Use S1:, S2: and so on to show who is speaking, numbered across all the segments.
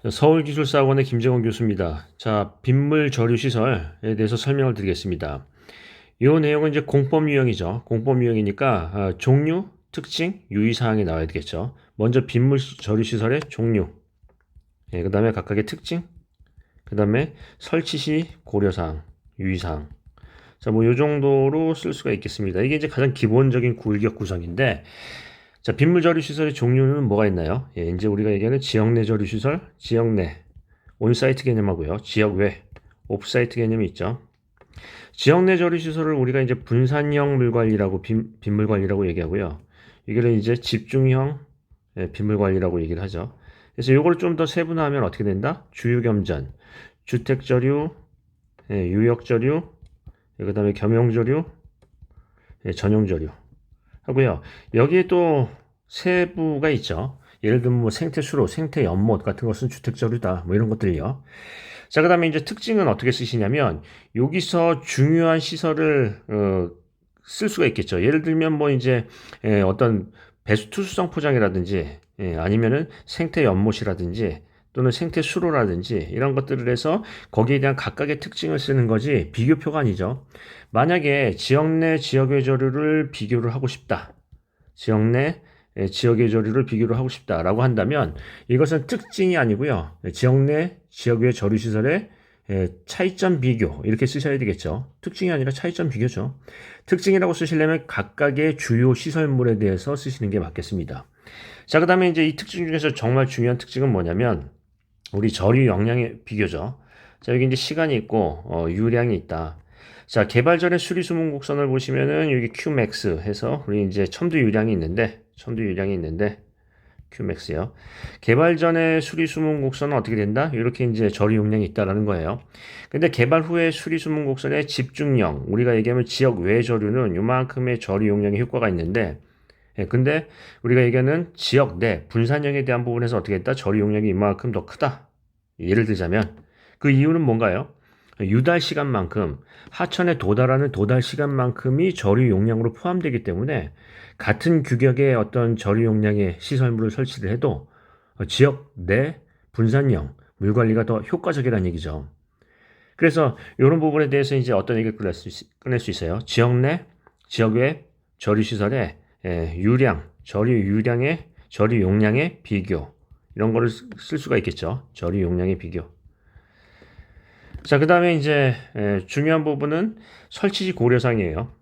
S1: 서울기술사학원의 김재원 교수입니다. 자, 빗물 저류 시설에 대해서 설명을 드리겠습니다. 이 내용은 이제 공법 유형이죠. 공법 유형이니까 종류, 특징, 유의사항이 나와야 되겠죠. 먼저 빗물 저류 시설의 종류, 그 다음에 각각의 특징, 그 다음에 설치 시 고려사항, 유의사항. 자, 뭐 요 정도로 쓸 수가 있겠습니다. 이게 이제 가장 기본적인 구일격 구성인데, 자, 빗물 저류 시설의 종류는 뭐가 있나요? 이제 우리가 얘기하는 지역 내 저류 시설, 지역 내 온사이트 개념하고요. 지역 외 오프사이트 개념이 있죠. 지역 내 저류 시설을 우리가 이제 분산형 물 관리라고 빗물 관리라고 얘기하고요. 이거를 이제 집중형 빗물 관리라고 얘기를 하죠. 그래서 이걸 좀 더 세분화하면 어떻게 된다? 주유 겸전, 주택 저류, 유역 저류, 그다음에 겸용 저류, 전용 저류 하고요. 여기에 또 세부가 있죠. 예를 들면 뭐 생태 수로, 생태 연못 같은 것은 주택 저류다. 뭐 이런 것들이요. 자, 그다음에 이제 특징은 어떻게 쓰시냐면 여기서 중요한 시설을 쓸 수가 있겠죠. 예를 들면 뭐 이제 어떤 배수 투수성 포장이라든지 아니면은 생태 연못이라든지 또는 생태 수로라든지 이런 것들을 해서 거기에 대한 각각의 특징을 쓰는 거지 비교표가 아니죠. 만약에 지역 내 지역의 저류를 비교를 하고 싶다. 지역 내 지역의 저류를 비교를 하고 싶다라고 한다면 이것은 특징이 아니고요. 지역 내 지역의 저류 시설의 차이점 비교 이렇게 쓰셔야 되겠죠. 특징이 아니라 차이점 비교죠. 특징이라고 쓰시려면 각각의 주요 시설물에 대해서 쓰시는 게 맞겠습니다. 자, 그 다음에 이제 이 특징 중에서 정말 중요한 특징은 뭐냐면 우리 저류 용량의 비교죠. 자, 여기 이제 시간이 있고 유량이 있다. 자, 개발 전에 수리 수문 곡선을 보시면은 여기 Qmax 해서 우리 이제 첨두 유량이 있는데 Qmax요. 개발 전에 수리 수문 곡선은 어떻게 된다? 이렇게 이제 저류 용량이 있다라는 거예요. 근데 개발 후에 수리 수문 곡선의 집중형, 우리가 얘기하면 지역 외 저류는 요만큼의 저류 용량의 효과가 있는데 근데 우리가 얘기하는 지역 내 분산형에 대한 부분에서 어떻게 했다? 저류 용량이 이만큼 더 크다. 예를 들자면 그 이유는 뭔가요? 유달 시간만큼 하천에 도달하는 도달 시간만큼이 저류 용량으로 포함되기 때문에 같은 규격의 어떤 저류 용량의 시설물을 설치를 해도 지역 내 분산형 물 관리가 더 효과적이라는 얘기죠. 그래서 이런 부분에 대해서 이제 어떤 얘기를 꺼낼 수 있어요. 지역 내, 지역 외 저류 시설의 유량, 저류 유량의 저류 용량의 비교 이런 거를 쓸 수가 있겠죠. 저류 용량의 비교. 자, 그 다음에 이제 중요한 부분은 설치지 고려사항이에요.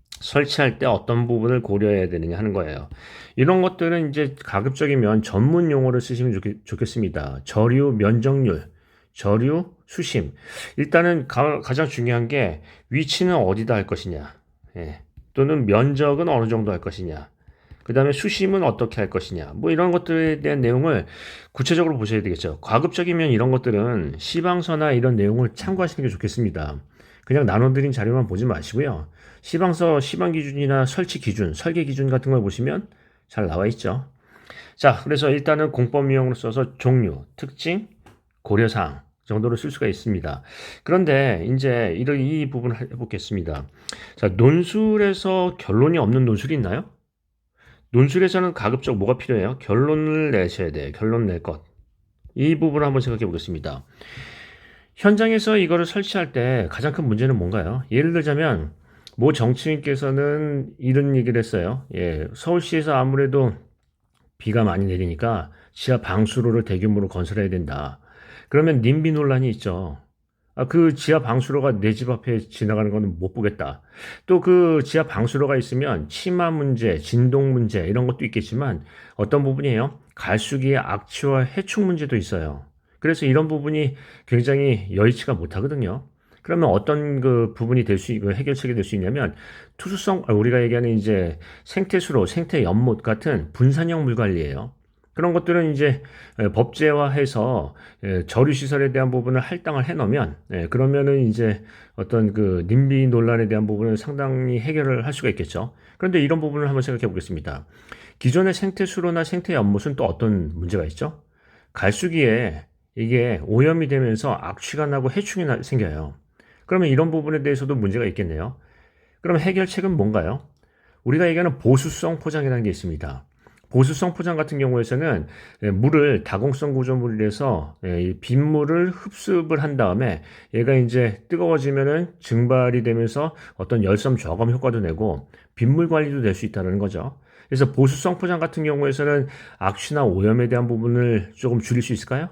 S1: 설치할 때 어떤 부분을 고려해야 되느냐 하는 거예요. 이런 것들은 이제 가급적이면 전문 용어를 쓰시면 좋겠습니다. 저류 면적률, 저류 수심. 일단은 가장 중요한 게 위치는 어디다 할 것이냐, 또는 면적은 어느 정도 할 것이냐, 그 다음에 수심은 어떻게 할 것이냐, 뭐 이런 것들에 대한 내용을 구체적으로 보셔야 되겠죠. 가급적이면 이런 것들은 시방서나 이런 내용을 참고하시는 게 좋겠습니다. 그냥 나눠드린 자료만 보지 마시고요. 시방서, 시방기준이나 설치 기준, 설계 기준 같은 걸 보시면 잘 나와 있죠. 자, 그래서 일단은 공법 유형으로 써서 종류, 특징, 고려사항 정도로 쓸 수가 있습니다. 그런데 이제 이 부분을 해보겠습니다. 자, 논술에서 결론이 없는 논술이 있나요? 논술에서는 가급적 뭐가 필요해요? 결론을 내셔야 돼요. 결론 낼 것. 이 부분을 한번 생각해 보겠습니다. 현장에서 이거를 설치할 때 가장 큰 문제는 뭔가요? 예를 들자면 모 정치인께서는 이런 얘기를 했어요. 서울시에서 아무래도 비가 많이 내리니까 지하 방수로를 대규모로 건설해야 된다. 그러면 님비 논란이 있죠. 그 지하 방수로가 내 집 앞에 지나가는 거는 못 보겠다. 또 그 지하 방수로가 있으면 치마 문제, 진동 문제 이런 것도 있겠지만 어떤 부분이에요? 갈수기의 악취와 해충 문제도 있어요. 그래서 이런 부분이 굉장히 여의치가 못하거든요. 그러면 어떤 그 부분이 해결책이 될 수 있냐면 투수성, 우리가 얘기하는 이제 생태수로, 생태 연못 같은 분산형 물 관리예요. 그런 것들은 이제 법제화해서 저류 시설에 대한 부분을 할당을 해놓으면 그러면은 이제 어떤 그 님비 논란에 대한 부분을 상당히 해결을 할 수가 있겠죠. 그런데 이런 부분을 한번 생각해 보겠습니다. 기존의 생태수로나 생태연못은 또 어떤 문제가 있죠? 갈수기에 이게 오염이 되면서 악취가 나고 해충이 생겨요. 그러면 이런 부분에 대해서도 문제가 있겠네요. 그럼 해결책은 뭔가요? 우리가 얘기하는 보수성 포장이라는 게 있습니다. 보수성 포장 같은 경우에서는 물을 다공성 구조물을 해서 이 빗물을 흡수를 한 다음에 얘가 이제 뜨거워지면은 증발이 되면서 어떤 열섬 저감 효과도 내고 빗물 관리도 될 수 있다는 거죠. 그래서 보수성 포장 같은 경우에서는 악취나 오염에 대한 부분을 조금 줄일 수 있을까요?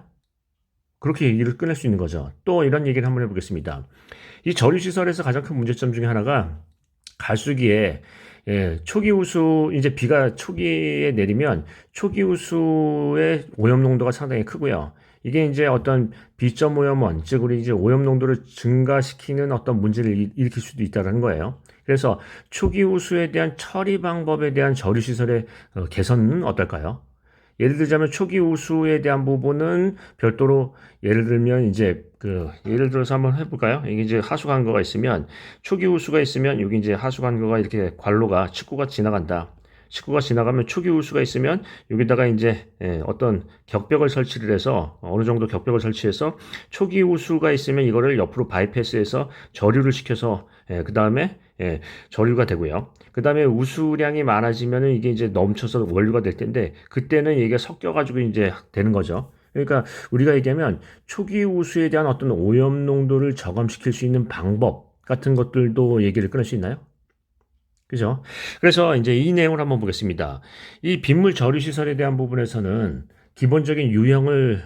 S1: 그렇게 얘기를 꺼낼 수 있는 거죠. 또 이런 얘기를 한번 해보겠습니다. 이 저류시설에서 가장 큰 문제점 중에 하나가 갈수기에 초기 우수, 이제 비가 초기에 내리면 초기 우수의 오염 농도가 상당히 크고요. 이게 이제 어떤 비점 오염원, 즉 우리 이제 오염 농도를 증가시키는 어떤 문제를 일으킬 수도 있다는 거예요. 그래서 초기 우수에 대한 처리 방법에 대한 저류시설의 개선은 어떨까요? 예를 들자면 초기 우수에 대한 부분은 별도로 예를 들면 이제 예를 들어서 한번 해볼까요? 이게 이제 하수관거가 있으면 초기 우수가 있으면 여기 이제 하수관거가 이렇게 관로가 직구가 지나간다. 직구가 지나가면 초기 우수가 있으면 여기다가 이제 어떤 격벽을 설치를 해서 어느 정도 격벽을 설치해서 초기 우수가 있으면 이거를 옆으로 바이패스해서 저류를 시켜서 그 다음에 저류가 되고요. 그 다음에 우수량이 많아지면은 이게 이제 넘쳐서 원료가 될 텐데 그때는 이게 섞여가지고 이제 되는 거죠. 그러니까 우리가 얘기하면 초기 우수에 대한 어떤 오염 농도를 저감시킬 수 있는 방법 같은 것들도 얘기를 끊을 수 있나요? 그죠? 그래서 이제 이 내용을 한번 보겠습니다. 이 빗물 저류 시설에 대한 부분에서는 기본적인 유형을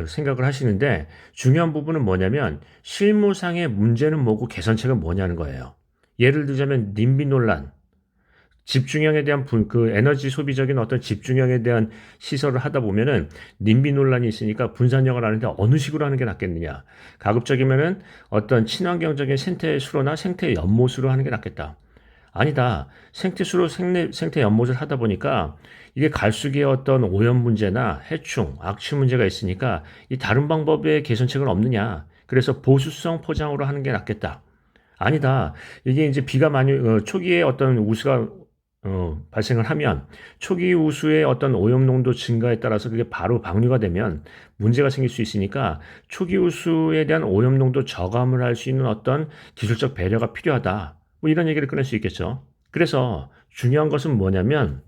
S1: 생각을 하시는데 중요한 부분은 뭐냐면 실무상의 문제는 뭐고 개선책은 뭐냐는 거예요. 예를 들자면 님비 논란, 집중형에 대한 에너지 소비적인 어떤 집중형에 대한 시설을 하다 보면은 님비 논란이 있으니까 분산형을 하는데 어느 식으로 하는 게 낫겠느냐. 가급적이면은 어떤 친환경적인 생태 수로나 생태 연못으로 하는 게 낫겠다. 아니다. 생태수로 생태 연못을 하다 보니까 이게 갈수기의 어떤 오염 문제나 해충, 악취 문제가 있으니까 이 다른 방법의 개선책은 없느냐. 그래서 보수성 포장으로 하는 게 낫겠다. 아니다. 이게 이제 비가 많이 초기에 어떤 우수가 발생을 하면 초기 우수의 어떤 오염 농도 증가에 따라서 그게 바로 방류가 되면 문제가 생길 수 있으니까 초기 우수에 대한 오염 농도 저감을 할 수 있는 어떤 기술적 배려가 필요하다. 뭐 이런 얘기를 꺼낼 수 있겠죠. 그래서 중요한 것은 뭐냐면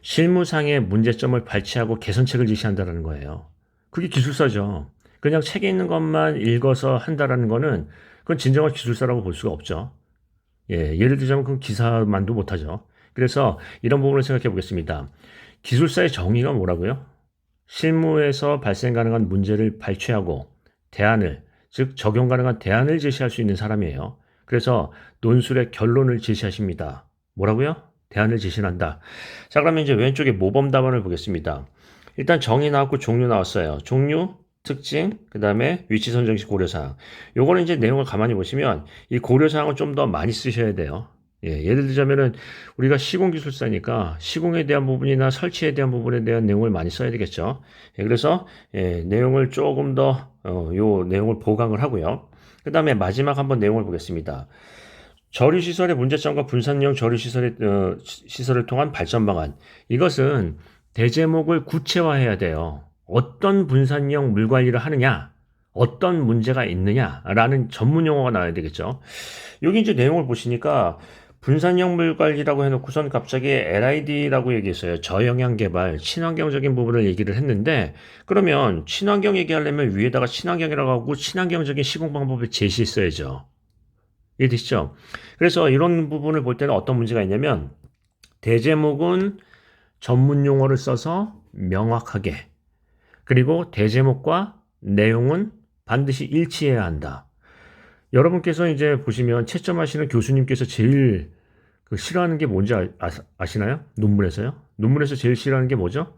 S1: 실무상의 문제점을 발치하고 개선책을 제시한다는 거예요. 그게 기술사죠. 그냥 책에 있는 것만 읽어서 한다라는 거는 그건 진정한 기술사라고 볼 수가 없죠. 예를 들자면 그 기사만도 못하죠. 그래서 이런 부분을 생각해 보겠습니다. 기술사의 정의가 뭐라고요? 실무에서 발생 가능한 문제를 발췌하고 대안을, 즉 적용 가능한 대안을 제시할 수 있는 사람이에요. 그래서 논술의 결론을 제시하십니다. 뭐라고요? 대안을 제시한다. 자, 그러면 이제 왼쪽에 모범 답안을 보겠습니다. 일단 정의 나왔고 종류 나왔어요. 종류, 특징, 그 다음에 위치 선정식 고려사항. 요거는 이제 내용을 가만히 보시면 이 고려사항을 좀 더 많이 쓰셔야 돼요. 예를 들자면은 우리가 시공기술사니까 시공에 대한 부분이나 설치에 대한 부분에 대한 내용을 많이 써야 되겠죠. 그래서 내용을 조금 더 요 내용을 보강을 하고요. 그 다음에 마지막 한번 내용을 보겠습니다. 저류시설의 문제점과 분산형 저류시설을 통한 발전 방안. 이것은 대제목을 구체화해야 돼요. 어떤 분산형 물 관리를 하느냐, 어떤 문제가 있느냐라는 전문 용어가 나와야 되겠죠. 여기 이제 내용을 보시니까 분산형 물 관리라고 해놓고선 갑자기 LID라고 얘기했어요. 저영향 개발, 친환경적인 부분을 얘기를 했는데 그러면 친환경 얘기하려면 위에다가 친환경이라고 하고 친환경적인 시공 방법을 제시했어야죠. 이해되시죠? 그래서 이런 부분을 볼 때는 어떤 문제가 있냐면 대제목은 전문 용어를 써서 명확하게 그리고 대제목과 내용은 반드시 일치해야 한다. 여러분께서 이제 보시면 채점하시는 교수님께서 제일 싫어하는 게 뭔지 아시나요? 논문에서요? 논문에서 제일 싫어하는 게 뭐죠?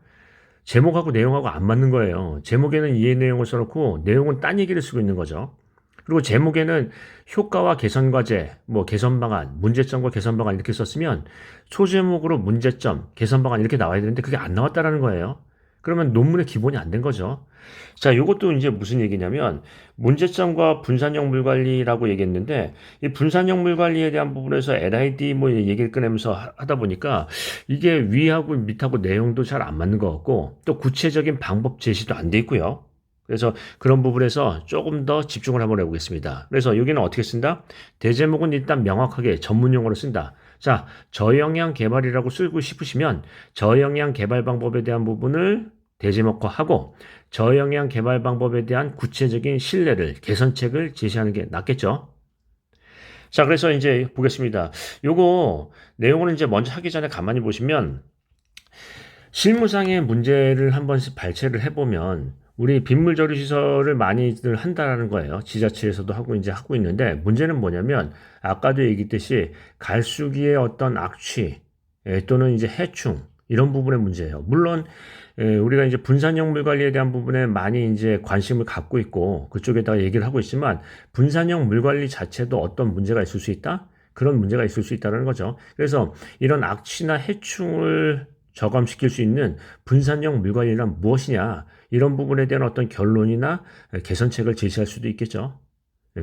S1: 제목하고 내용하고 안 맞는 거예요. 제목에는 이해 내용을 써놓고 내용은 딴 얘기를 쓰고 있는 거죠. 그리고 제목에는 효과와 개선 과제, 뭐 개선 방안, 문제점과 개선 방안 이렇게 썼으면 소제목으로 문제점, 개선 방안 이렇게 나와야 되는데 그게 안 나왔다라는 거예요. 그러면 논문의 기본이 안 된 거죠. 자, 이것도 이제 무슨 얘기냐면 문제점과 분산형 물 관리라고 얘기했는데 이 분산형 물 관리에 대한 부분에서 LID 뭐 얘기를 꺼내면서 하다 보니까 이게 위하고 밑하고 내용도 잘 안 맞는 것 같고 또 구체적인 방법 제시도 안 돼 있고요. 그래서 그런 부분에서 조금 더 집중을 한번 해보겠습니다. 그래서 여기는 어떻게 쓴다? 대제목은 일단 명확하게 전문 용어로 쓴다. 자, 저영양 개발이라고 쓰고 싶으시면 저영양 개발 방법에 대한 부분을 대제목화하고 저영양 개발 방법에 대한 구체적인 신뢰를 개선책을 제시하는 게 낫겠죠. 자, 그래서 이제 보겠습니다. 요거 내용을 이제 먼저 하기 전에 가만히 보시면 실무상의 문제를 한번 발췌를 해보면 우리 빗물 처리 시설을 많이들 한다라는 거예요. 지자체에서도 하고 이제 하고 있는데 문제는 뭐냐면 아까도 얘기했듯이 갈수기의 어떤 악취 또는 이제 해충 이런 부분의 문제예요. 물론 우리가 이제 분산형 물 관리에 대한 부분에 많이 이제 관심을 갖고 있고 그쪽에다가 얘기를 하고 있지만 분산형 물 관리 자체도 어떤 문제가 있을 수 있다? 그런 문제가 있을 수 있다는 거죠. 그래서 이런 악취나 해충을 저감시킬 수 있는 분산형 물 관리란 무엇이냐? 이런 부분에 대한 어떤 결론이나 개선책을 제시할 수도 있겠죠.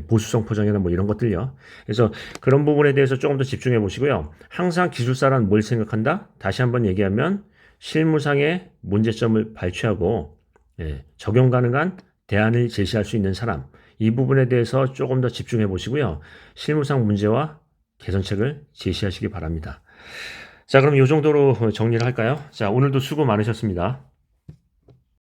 S1: 보수성 포장이나 뭐 이런 것들요. 그래서 그런 부분에 대해서 조금 더 집중해 보시고요. 항상 기술사란 뭘 생각한다? 다시 한번 얘기하면 실무상의 문제점을 발췌하고 적용 가능한 대안을 제시할 수 있는 사람. 이 부분에 대해서 조금 더 집중해 보시고요. 실무상 문제와 개선책을 제시하시기 바랍니다. 자, 그럼 이 정도로 정리를 할까요? 자, 오늘도 수고 많으셨습니다.